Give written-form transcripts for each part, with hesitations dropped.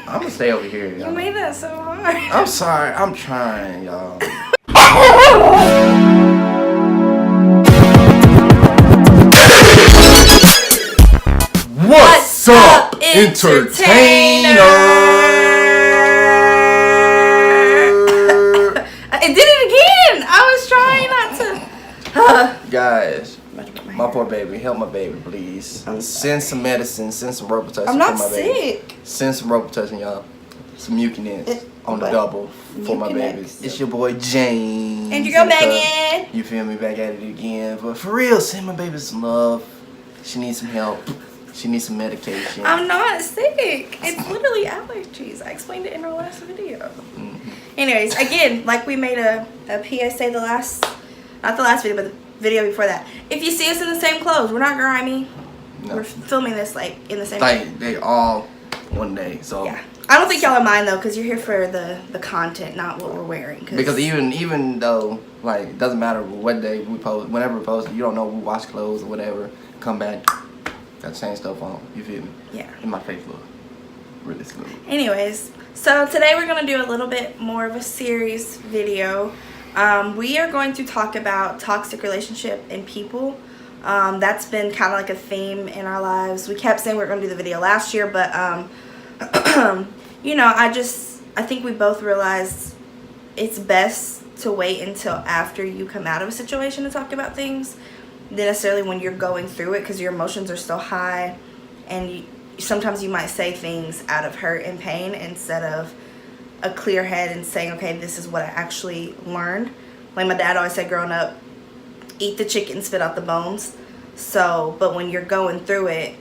I'm gonna stay over here, y'all. You made that so hard. I'm sorry. I'm trying, y'all. What's up, entertainer? I did it again. I was trying not to. Guys, my poor baby. Help my baby, please. Send some medicine. Send some Robitussin I'm not for my baby. sick. Send some Robitussin, y'all. Some Mucinex on the what? double for my baby. Mucinex. It's your boy James. And you go Megan. You feel me? Back at it again. But for real, send my baby some love. She needs some help. She needs some medication. I'm not sick. It's literally allergies. I explained it in our last video. Mm-hmm. Anyways, again, like we made a PSA not the last video, but the video before that. If you see us in the same clothes, we're not grimy. No. We're filming this like in the same Like they all one day. So yeah. I don't think y'all are mine though, because you're here for the content, not what we're wearing. Because even though like it doesn't matter what day we post, whenever we post, you don't know we wash clothes or whatever. Come back, got the same stuff on. You feel me? Yeah. And my face look really slow. Anyways, so today we're gonna do a little bit more of a serious video. We are going to talk about toxic relationship and people. That's been kind of like a theme in our lives. We kept saying we were gonna do the video last year, but you know, I think we both realized it's best to wait until after you come out of a situation to talk about things than necessarily when you're going through it, because your emotions are still high, and sometimes you might say things out of hurt and pain instead of a clear head and saying, okay, this is what I actually learned. Like my dad always said growing up, eat the chicken, spit out the bones. So, but when you're going through it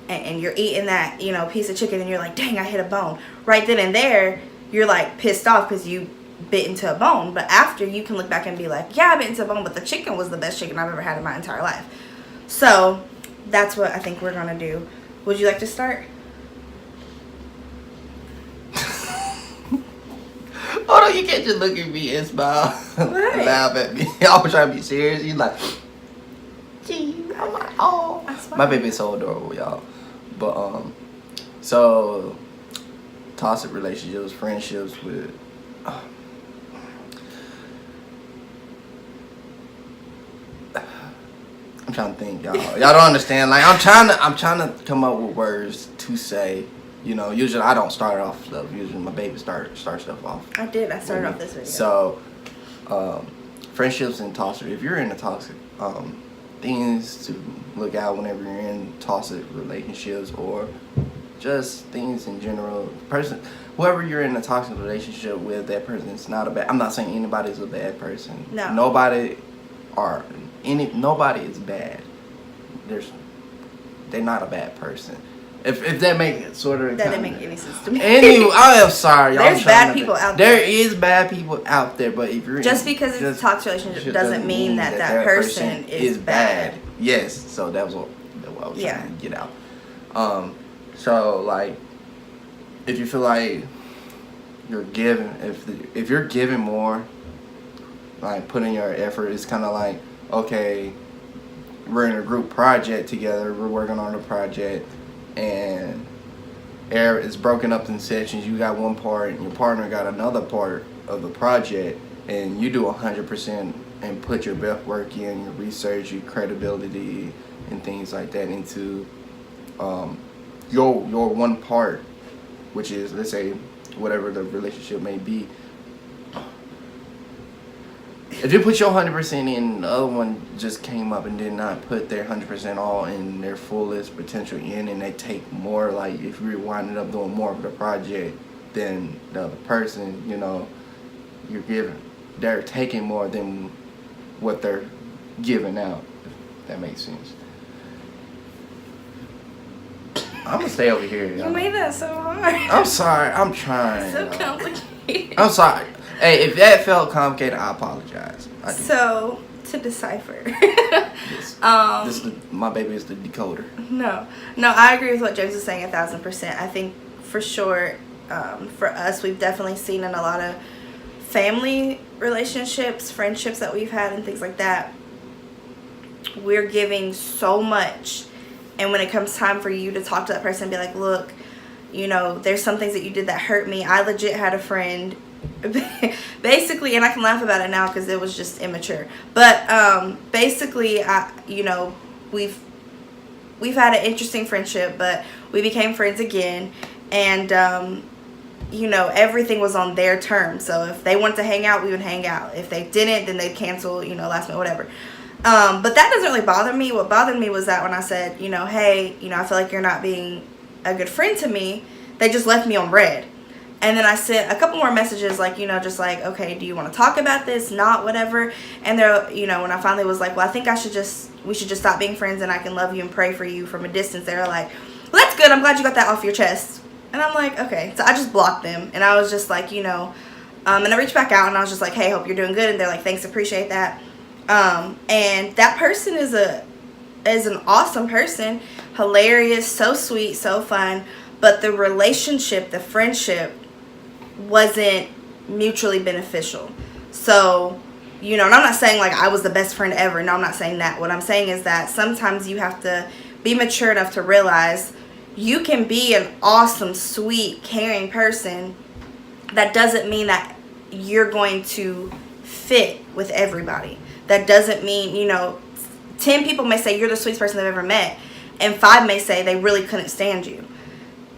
and you're eating that, you know, piece of chicken and you're like, dang, I hit a bone. Right then and there, you're like pissed off because you bit into a bone. But after, you can look back and be like, yeah, I bit into a bone, but the chicken was the best chicken I've ever had in my entire life. So that's what I think we're going to do. Would you like to start? Oh no, you can't just look at me and smile and laugh at me. I was trying to be serious. You like, gee, I'm like, oh. My baby's so adorable, y'all. But so toxic relationships, friendships with. I'm trying to think, y'all. Y'all don't understand. Like I'm trying to come up with words to say. You know, usually I don't start off stuff. Usually my baby start stuff off. I did. I started off this video. So, friendships and toxic. If you're in a toxic, things to look out whenever you're in toxic relationships or just things in general. Whoever you're in a toxic relationship with, that person is not a bad. I'm not saying anybody's a bad person. No. Nobody is bad. They're not a bad person. If that makes it sort of... That didn't make any sense to me. Anyway, I am sorry. Y'all. There's bad people out there. There is bad people out there, but if you're... Just because it's a toxic relationship doesn't mean that person is bad. Yes, so that was what I was trying to get out. So, like, if you feel like you're giving... If you're giving more, like, putting your effort, it's kind of like, okay, we're in a group project together. We're working on a project. And it's broken up in sections. You got one part and your partner got another part of the project, and you do 100% and put your best work in, your research, your credibility and things like that into your one part, which is, let's say, whatever the relationship may be. If you put your 100% in, the other one just came up and did not put their 100% all in their fullest potential in, and they take more, like if you're winding up doing more of the project than the other person, you know, they're taking more than what they're giving out, if that makes sense. I'm gonna stay over here, y'all. You made that so hard. I'm sorry, I'm trying. So complicated. I'm sorry. Hey, if that felt complicated, I apologize. So, to decipher. My baby is the decoder. No, I agree with what James is saying 1,000%. I think for sure, for us, we've definitely seen in a lot of family relationships, friendships that we've had and things like that, we're giving so much, and when it comes time for you to talk to that person and be like, look, you know, there's some things that you did that hurt me. I legit had a friend, basically, and I can laugh about it now because it was just immature. But basically, you know, we've had an interesting friendship, but we became friends again, and you know, everything was on their terms. So if they wanted to hang out, we would hang out. If they didn't, then they'd cancel, you know, last minute, whatever. But that doesn't really bother me. What bothered me was that when I said, you know, hey, you know, I feel like you're not being a good friend to me, they just left me on red. And then I sent a couple more messages, like, you know, just like, okay, do you want to talk about this? Not, whatever. And they're, you know, when I finally was like, well, I think we should just stop being friends and I can love you and pray for you from a distance. They were like, well, that's good. I'm glad you got that off your chest. And I'm like, okay. So I just blocked them. And I was just like, you know, and I reached back out and I was just like, hey, hope you're doing good. And they're like, thanks, appreciate that. And that person is an awesome person, hilarious, so sweet, so fun. But the relationship, the friendship, wasn't mutually beneficial. So, you know, and I'm not saying like I was the best friend ever. No, I'm not saying that. What I'm saying is that sometimes you have to be mature enough to realize you can be an awesome, sweet, caring person. That doesn't mean that you're going to fit with everybody. That doesn't mean, you know, 10 people may say you're the sweetest person they've ever met, and 5 may say they really couldn't stand you.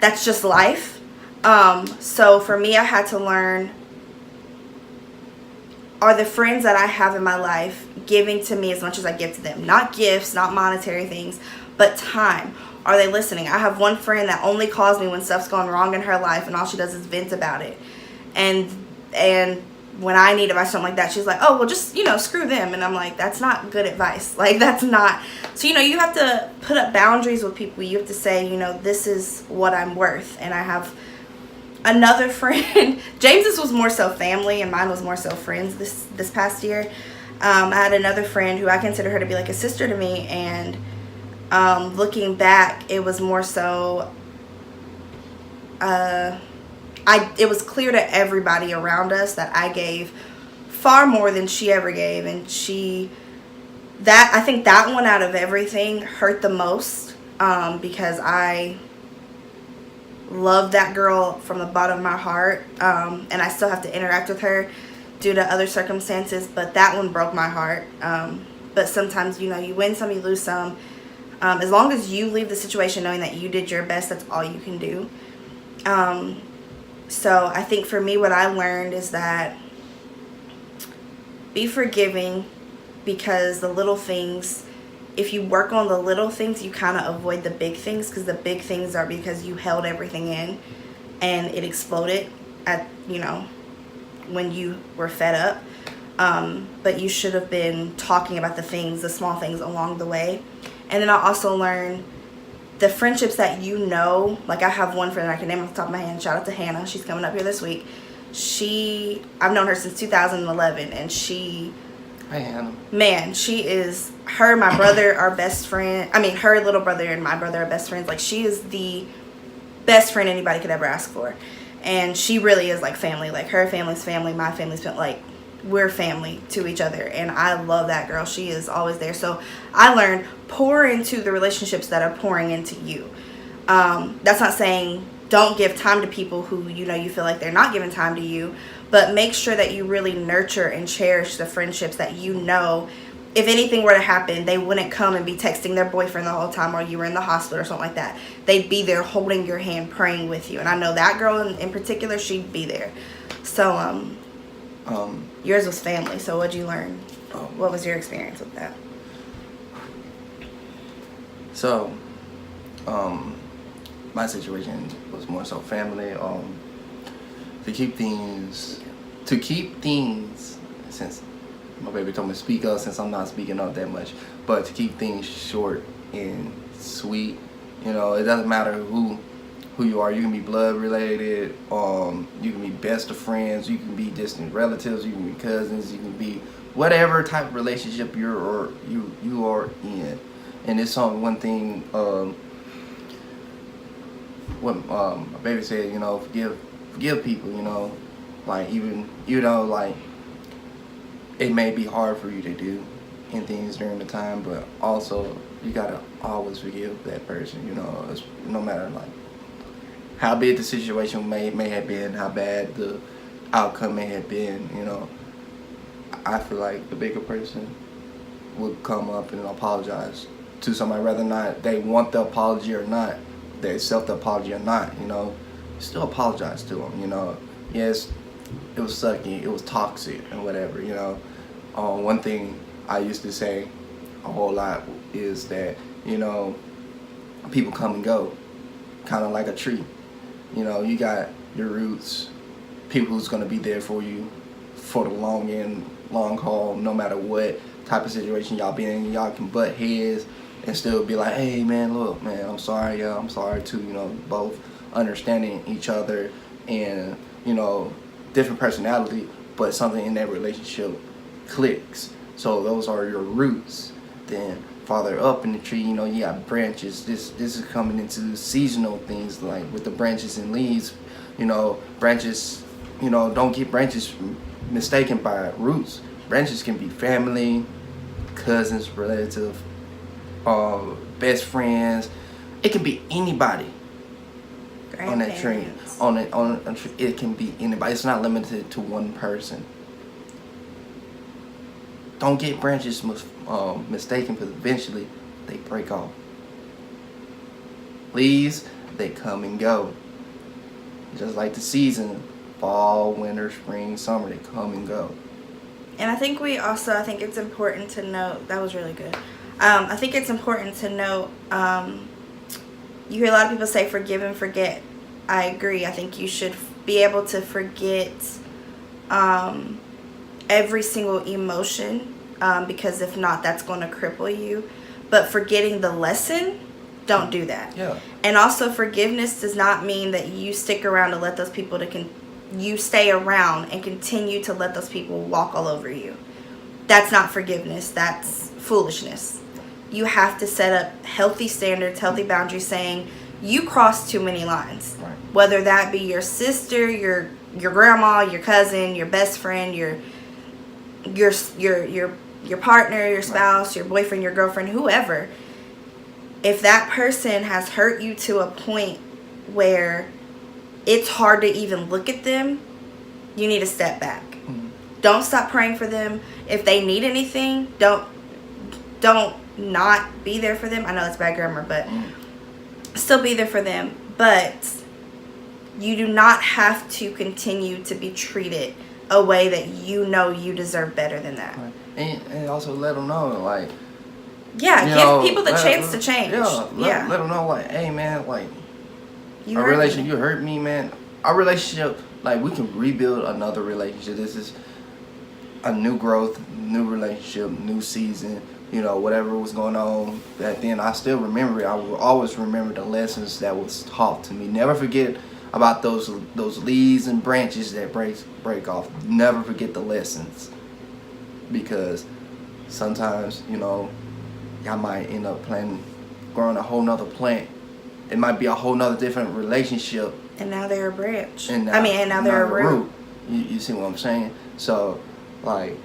That's just life. So for me, I had to learn, are the friends that I have in my life giving to me as much as I give to them? Not gifts, not monetary things, but time. Are they listening? I have one friend that only calls me when stuff's going wrong in her life, and all she does is vent about it. And when I need advice, something like that, she's like, oh, well, just, you know, screw them. And I'm like, that's not good advice. Like, that's not. So, you know, you have to put up boundaries with people. You have to say, you know, this is what I'm worth. And I have another friend. James's was more so family, and mine was more so friends this past year. I had another friend who I consider her to be like a sister to me. And looking back, it was more so, it was clear to everybody around us that I gave far more than she ever gave, and I think that one out of everything hurt the most, because I love that girl from the bottom of my heart, and I still have to interact with her due to other circumstances, but that one broke my heart. But sometimes, you know, you win some, you lose some. As long as you leave the situation knowing that you did your best, that's all you can do. So I think for me, what I learned is that be forgiving, because the little things, if you work on the little things, you kind of avoid the big things, because the big things are because you held everything in and it exploded at, you know, when you were fed up. But you should have been talking about the small things along the way. And then I also learned the friendships that you know, like I have one friend I can name off the top of my head. Shout out to Hannah. She's coming up here this week. I've known her since 2011, and Hey, Hannah. Man, she is, her and my brother are best friend. I mean, her little brother and my brother are best friends. Like, she is the best friend anybody could ever ask for. And she really is like family. Like, her family's family, my family's family. Like, we're family to each other, and I love that girl. She is always there. So I learned, pour into the relationships that are pouring into you. That's not saying don't give time to people who, you know, you feel like they're not giving time to you, but make sure that you really nurture and cherish the friendships that you know, if anything were to happen, they wouldn't come and be texting their boyfriend the whole time while you were in the hospital or something like that. They'd be there holding your hand, praying with you. And I know that girl in particular, she'd be there. So yours was family. So what'd you learn? What was your experience with that? So, my situation was more so family. To keep things, since my baby told me to speak up, since I'm not speaking up that much, but to keep things short and sweet. You know, it doesn't matter who you are. You can be blood related, you can be best of friends, you can be distant relatives, you can be cousins, you can be whatever type of relationship you are in. And it's one thing what my baby said, you know, forgive people, you know, like even, you know, like it may be hard for you to do in things during the time, but also you gotta always forgive that person, you know, no matter like how big the situation may have been, how bad the outcome may have been, you know, I feel like the bigger person would come up and apologize to somebody, whether or not they want the apology or not, they accept the apology or not, you know, still apologize to them, you know. Yes, it was sucky, it was toxic and whatever, you know. One thing I used to say a whole lot is that, you know, people come and go, kind of like a tree. You know, you got your roots, people who's going to be there for you for the long haul, no matter what type of situation y'all be in. Y'all can butt heads and still be like, hey man, look man, I'm sorry, yeah, I'm sorry too, you know, both understanding each other and, you know, different personality, but something in that relationship clicks. So those are your roots. Then farther up in the tree, you know, you got branches. This is coming into seasonal things, like with the branches and leaves, you know, branches, you know, don't get branches mistaken by roots. Branches can be family, cousins, relative, best friends. It can be anybody on that tree. On a tree, it can be anybody. It's not limited to one person. Don't get branches mistaken, because eventually they break off. Leaves, they come and go. Just like the season, fall, winter, spring, summer, they come and go. And I think I think it's important to note, that was really good. I think it's important to note, you hear a lot of people say forgive and forget. I agree. I think you should be able to forget every single emotion, because if not, that's going to cripple you. But forgetting the lesson, don't do that. Yeah. And also, forgiveness does not mean that you stick around to let those people you stay around and continue to let those people walk all over you. That's not forgiveness. That's foolishness. You have to set up healthy standards, healthy boundaries, saying you crossed too many lines. Right. Whether that be your sister, your grandma, your cousin, your best friend, your partner, your spouse, your boyfriend, your girlfriend, whoever. If that person has hurt you to a point where it's hard to even look at them, you need to step back. Mm-hmm. Don't stop praying for them. If they need anything, don't not be there for them. I know that's bad grammar, but still be there for them. But you do not have to continue to be treated a way that you know you deserve better than that. Right. And also let them know, like, give people the chance to change. Let them know, like, hey man, like, you hurt me, man. Our relationship, like, we can rebuild another relationship. This is a new growth, new relationship, new season. You know, whatever was going on back then, I still remember it. I will always remember the lessons that was taught to me. Never forget about those leaves and branches that break off. Never forget the lessons, because sometimes, you know, y'all might end up growing a whole nother plant. It might be a whole nother different relationship. And now they're a branch. And now they're a root. You see what I'm saying? So, like,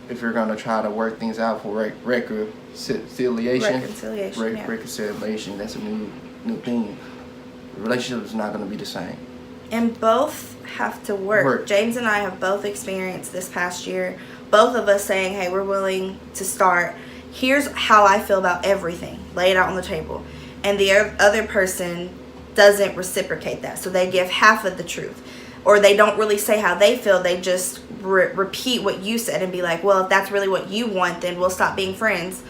if you're gonna try to work things out for reconciliation, that's a new thing. The relationship is not gonna be the same. And both have to work. James and I have both experienced this past year. Both of us saying, hey, we're willing to start. Here's how I feel about everything. Lay it out on the table. And the other person doesn't reciprocate that. So they give half of the truth. Or they don't really say how they feel. They just repeat what you said and be like, well, if that's really what you want, then we'll stop being friends.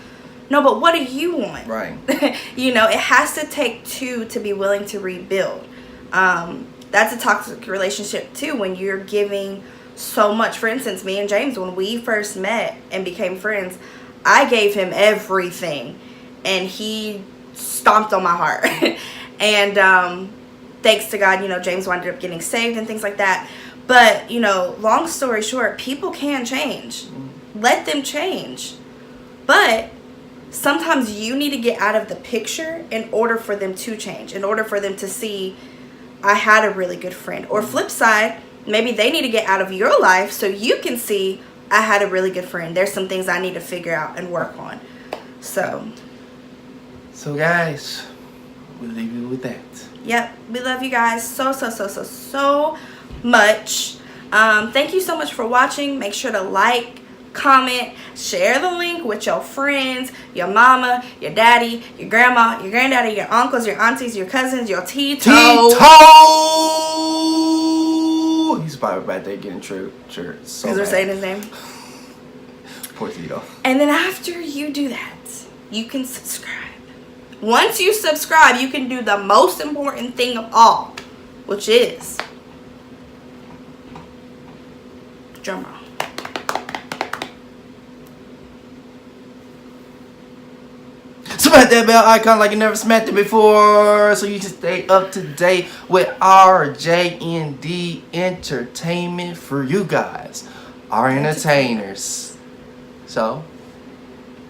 No, but what do you want? Right. You know, it has to take two to be willing to rebuild. That's a toxic relationship too, when you're giving so much. For instance, me and James, when we first met and became friends, I gave him everything and he stomped on my heart. And thanks to God, you know, James wound up getting saved and things like that. But, you know, long story short, people can change. Let them change. But sometimes you need to get out of the picture in order for them to change, in order for them to see, I had a really good friend. Or flip side, maybe they need to get out of your life so you can see, I had a really good friend. There's some things I need to figure out and work on. So guys, we'll leave you with that. Yep, we love you guys so much. Thank you so much for watching. Make sure to like, comment, share the link with your friends, your mama, your daddy, your grandma, your granddaddy, your uncles, your aunties, your cousins, your Tito. He's probably back there getting true. Sure. So because we're saying his name. Poor Tito. And then after you do that, you can subscribe. Once you subscribe, you can do the most important thing of all, which is drum roll. Smack that bell icon like you never smacked it before, so you can stay up to date with our JND entertainment for you guys, our entertainers. So,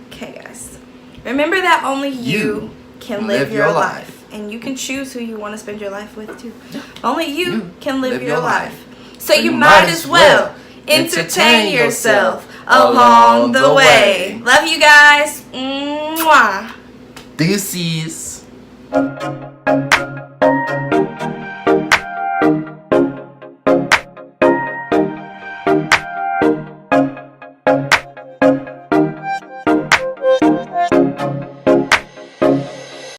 okay, guys, remember that only you can live your life, and you can choose who you want to spend your life with too. Only you can live your life. So you might as well entertain yourself along the way. Love you guys. Mwah. Deuces.